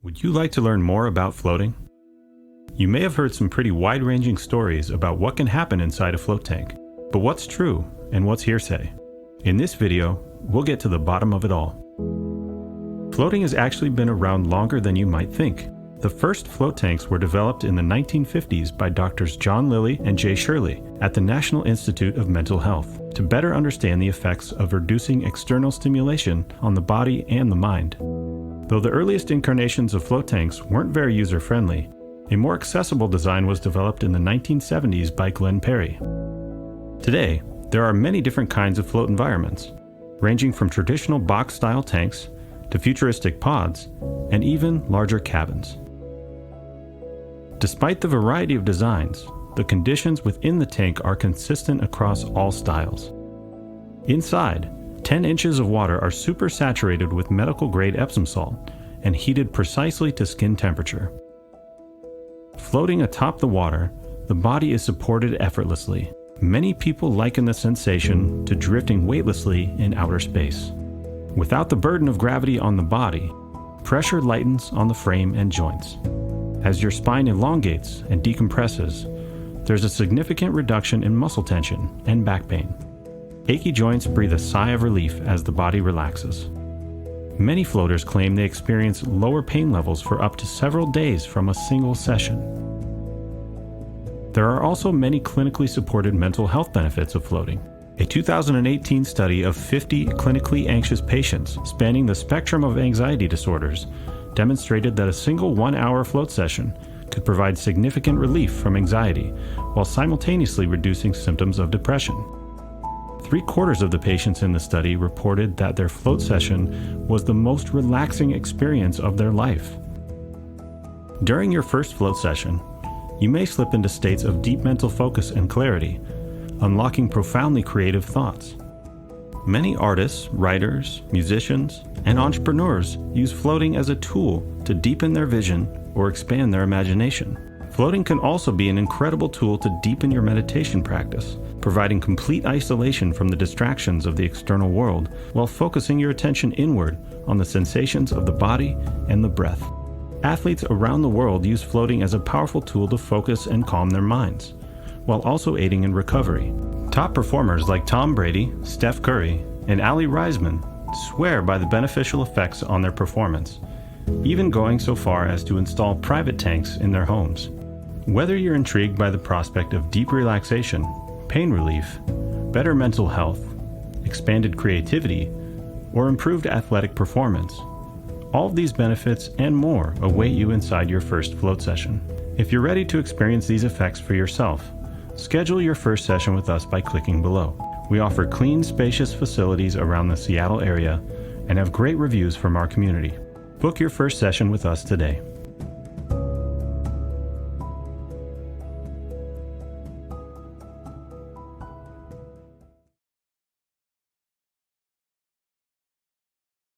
Would you like to learn more about floating? You may have heard some pretty wide-ranging stories about what can happen inside a float tank, but what's true and what's hearsay? In this video, we'll get to the bottom of it all. Floating has actually been around longer than you might think. The first float tanks were developed in the 1950s by doctors John Lilly and Jay Shirley at the National Institute of Mental Health to better understand the effects of reducing external stimulation on the body and the mind. Though the earliest incarnations of float tanks weren't very user-friendly, a more accessible design was developed in the 1970s by Glenn Perry. Today, there are many different kinds of float environments, ranging from traditional box-style tanks to futuristic pods and even larger cabins. Despite the variety of designs, the conditions within the tank are consistent across all styles. Inside, 10 inches of water are supersaturated with medical-grade Epsom salt and heated precisely to skin temperature. Floating atop the water, the body is supported effortlessly. Many people liken the sensation to drifting weightlessly in outer space. Without the burden of gravity on the body, pressure lightens on the frame and joints. As your spine elongates and decompresses, there's a significant reduction in muscle tension and back pain. Achy joints breathe a sigh of relief as the body relaxes. Many floaters claim they experience lower pain levels for up to several days from a single session. There are also many clinically supported mental health benefits of floating. A 2018 study of 50 clinically anxious patients spanning the spectrum of anxiety disorders demonstrated that a single 1-hour float session could provide significant relief from anxiety while simultaneously reducing symptoms of depression. 3/4 of the patients in the study reported that their float session was the most relaxing experience of their life. During your first float session, you may slip into states of deep mental focus and clarity, unlocking profoundly creative thoughts. Many artists, writers, musicians, and entrepreneurs use floating as a tool to deepen their vision or expand their imagination. Floating can also be an incredible tool to deepen your meditation practice, providing complete isolation from the distractions of the external world while focusing your attention inward on the sensations of the body and the breath. Athletes around the world use floating as a powerful tool to focus and calm their minds, while also aiding in recovery. Top performers like Tom Brady, Steph Curry, and Ali Reisman swear by the beneficial effects on their performance, even going so far as to install private tanks in their homes. Whether you're intrigued by the prospect of deep relaxation, pain relief, better mental health, expanded creativity, or improved athletic performance, all of these benefits and more await you inside your first float session. If you're ready to experience these effects for yourself, schedule your first session with us by clicking below. We offer clean, spacious facilities around the Seattle area and have great reviews from our community. Book your first session with us today.